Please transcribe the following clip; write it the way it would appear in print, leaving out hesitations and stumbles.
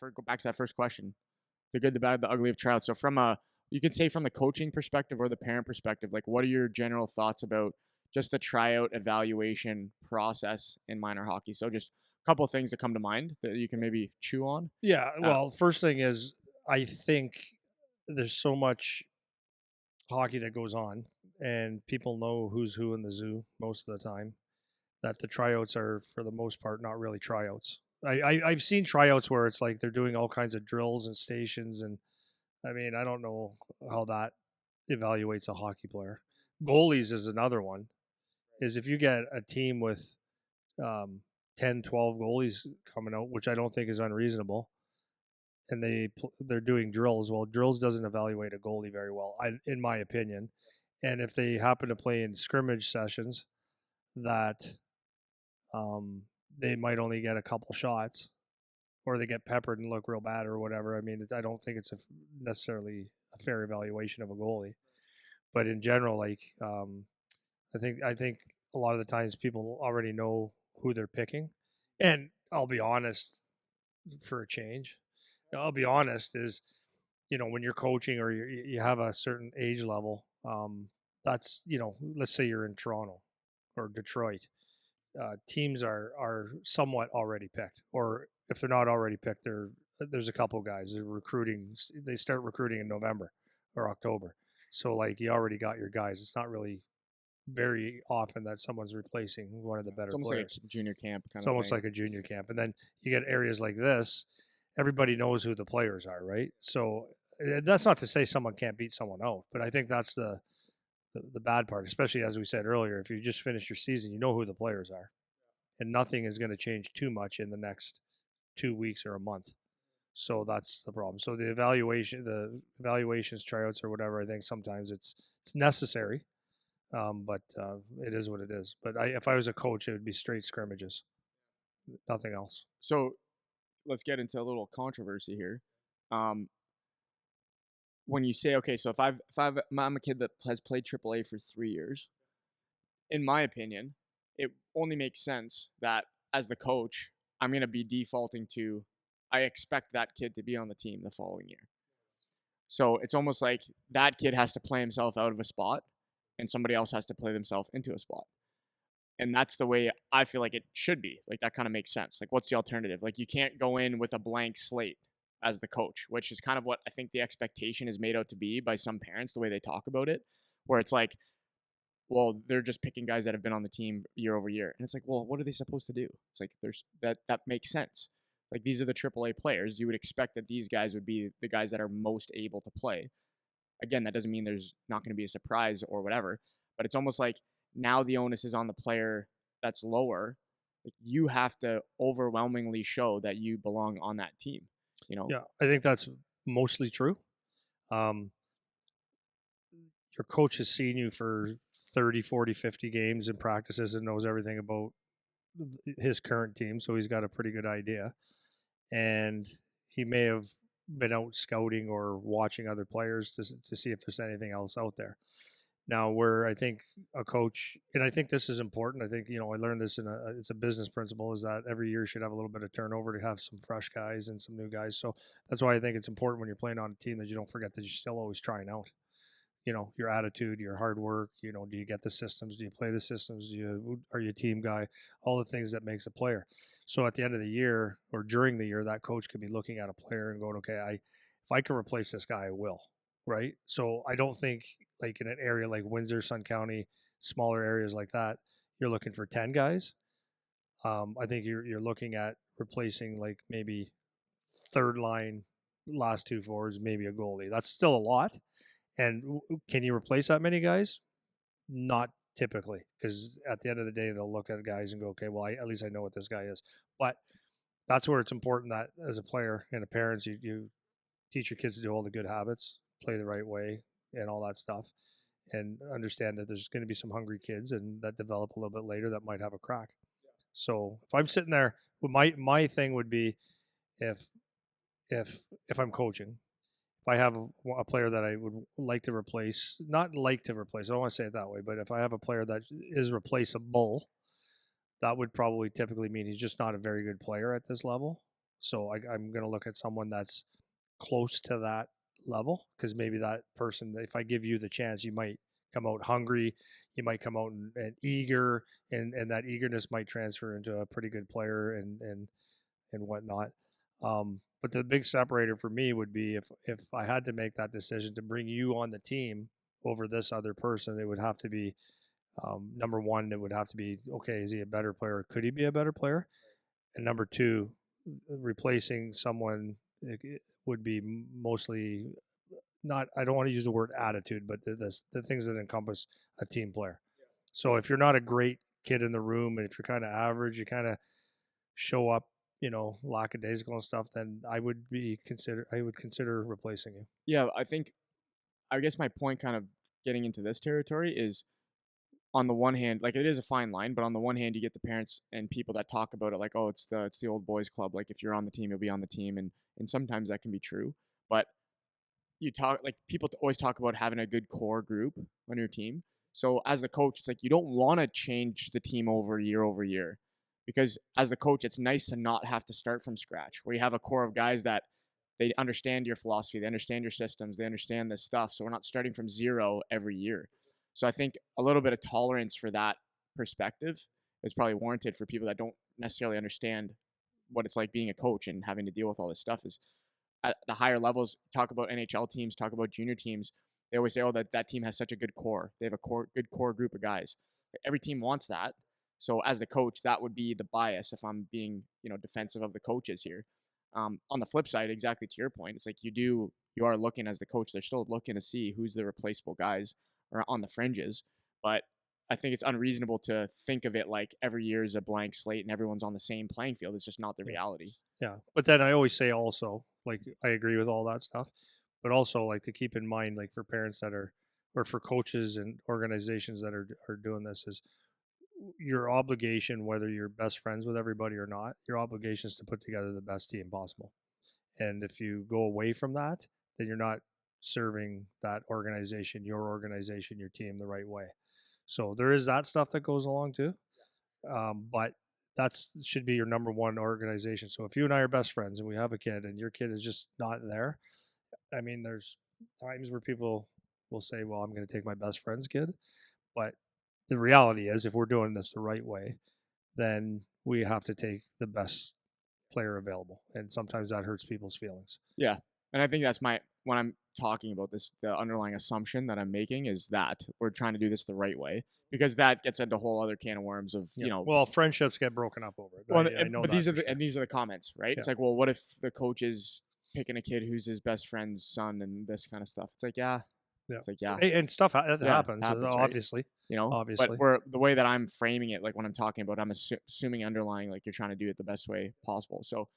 go back to that first question, the good, the bad, the ugly of tryouts. So you could say from the coaching perspective or the parent perspective, like what are your general thoughts about just the tryout evaluation process in minor hockey? So just a couple of things that come to mind that you can maybe chew on. Yeah, Uh, well, first thing is I think there's so much hockey that goes on, and people know who's who in the zoo most of the time. That the tryouts are, for the most part, not really tryouts. I've seen tryouts where it's like they're doing all kinds of drills and stations, and I mean I don't know how that evaluates a hockey player. Goalies is another one. Is if you get a team with um, 10, 12 goalies coming out, which I don't think is unreasonable, and they're doing drills. Well, drills doesn't evaluate a goalie very well, in my opinion. And if they happen to play in scrimmage sessions, that um, they might only get a couple shots, or they get peppered and look real bad or whatever. I mean, I don't think it's necessarily a fair evaluation of a goalie. But in general, like I think a lot of the times people already know who they're picking, and I'll be honest, for a change, I'll be honest is when you're coaching or you have a certain age level, that's let's say you're in Toronto or Detroit, teams are somewhat already picked, or if they're not already picked, there's a couple guys they're recruiting. They start recruiting in November or October, so like you already got your guys. It's not really very often that someone's replacing one of the better it's almost players. like a junior camp kind It's of almost thing. like a junior camp, and then you get areas like this. Everybody knows who the players are, right? So that's not to say someone can't beat someone out, but I think that's the bad part, especially as we said earlier. If you just finish your season, you know who the players are, and nothing is going to change too much in the next 2 weeks or a month. So that's the problem. So the evaluations, tryouts, or whatever, I think sometimes it's necessary, but it is what it is. But if I was a coach, it would be straight scrimmages, nothing else. So let's get into a little controversy here. Um, when you say, okay, so I'm a kid that has played AAA for 3 years, in my opinion, it only makes sense that as the coach, I'm going to be defaulting to, I expect that kid to be on the team the following year. So it's almost like that kid has to play himself out of a spot and somebody else has to play themselves into a spot. And that's the way I feel like it should be. Like that kind of makes sense. Like what's the alternative? Like you can't go in with a blank slate as the coach, which is kind of what I think the expectation is made out to be by some parents, the way they talk about it, where it's like, well, they're just picking guys that have been on the team year over year. And it's like, well, what are they supposed to do? It's like that makes sense. Like these are the AAA players. You would expect that these guys would be the guys that are most able to play. Again, that doesn't mean there's not going to be a surprise or whatever, but it's almost like now the onus is on the player that's lower. Like you have to overwhelmingly show that you belong on that team. Yeah, I think that's mostly true. Um, your coach has seen you for 30, 40, 50 games and practices and knows everything about his current team, so he's got a pretty good idea. And he may have been out scouting or watching other players to see if there's anything else out there. Now, where I think a coach, and I think this is important. I think I learned this it's a business principle, is that every year should have a little bit of turnover to have some fresh guys and some new guys. So that's why I think it's important when you're playing on a team that you don't forget that you're still always trying out. Your attitude, your hard work. Do you get the systems? Do you play the systems? Are you a team guy? All the things that makes a player. So at the end of the year or during the year, that coach could be looking at a player and going, okay, if I can replace this guy, I will. Right. So I don't think, like in an area like Windsor, Sun County, smaller areas like that, you're looking for 10 guys. I think you're looking at replacing like maybe third line, last two forwards, maybe a goalie. That's still a lot. And can you replace that many guys? Not typically, because at the end of the day, they'll look at guys and go, okay, well, at least I know what this guy is. But that's where it's important that as a player and a parent, you teach your kids to do all the good habits, play the right way, and all that stuff, and understand that there's going to be some hungry kids and that develop a little bit later that might have a crack. So if I'm sitting there, my thing would be if if I'm coaching, if I have a player that I would like to replace, not like to replace, I don't want to say it that way, but if I have a player that is replaceable, that would probably typically mean he's just not a very good player at this level. So I'm going to look at someone that's close to that level, because maybe that person, if I give you the chance, you might come out hungry, you might come out and eager, and that eagerness might transfer into a pretty good player and whatnot. But the big separator for me would be if I had to make that decision to bring you on the team over this other person, it would have to be number one. It would have to be, okay, is he a better player? Could he be a better player? And number two, replacing someone would be mostly not. I don't want to use the word attitude, but the things that encompass a team player. So if you're not a great kid in the room, and if you're kind of average, you kind of show up, lackadaisical and stuff, then I would consider replacing you. Yeah, I guess my point kind of getting into this territory is, on the one hand, like, it is a fine line, but on the one hand, you get the parents and people that talk about it like, "Oh, it's the old boys club, like, if you're on the team, you'll be on the team," and sometimes that can be true, but people always talk about having a good core group on your team. So as the coach, it's like you don't want to change the team over year, because as the coach, it's nice to not have to start from scratch. Where you have a core of guys that they understand your philosophy, they understand your systems, they understand this stuff. So we're not starting from zero every year. So I think a little bit of tolerance for that perspective is probably warranted for people that don't necessarily understand what it's like being a coach and having to deal with all this stuff. Is at the higher levels, talk about NHL teams, talk about junior teams, they always say, "Oh, that team has such a good core. They have a good core group of guys." Every team wants that. So as the coach, that would be the bias if I'm being, defensive of the coaches here. On the flip side, exactly to your point, it's like you are looking as the coach. They're still looking to see who's the replaceable guys or on the fringes, but I think it's unreasonable to think of it like every year is a blank slate and everyone's on the same playing field. It's just not the Yeah. reality. Yeah. But then I always say also, like, I agree with all that stuff, but also, like, to keep in mind, like, for parents that are, or for coaches and organizations that are doing this, is your obligation, whether you're best friends with everybody or not, your obligation is to put together the best team possible. And if you go away from that, then you're not serving that organization, your team the right way. So there is that stuff that goes along too. But that's should be your number one organization. So if you and I are best friends and we have a kid and your kid is just not there, I mean, there's times where people will say, well, I'm going to take my best friend's kid. But the reality is, if we're doing this the right way, then we have to take the best player available. And sometimes that hurts people's feelings. Yeah. And I think that's when I'm talking about this, the underlying assumption that I'm making is that we're trying to do this the right way, because that gets into a whole other can of worms of, Yeah. Well, friendships get broken up over it. well, I know but that these are for sure. these are the comments, right? Yeah. It's like, well, what if the coach is picking a kid who's his best friend's son and this kind of stuff? It's like, yeah, Yeah. it's like, yeah, And stuff that yeah, happens, right? obviously. But Obviously. the way that I'm framing it, like when I'm talking about, I'm assuming underlying, like you're trying to do it the best way possible. So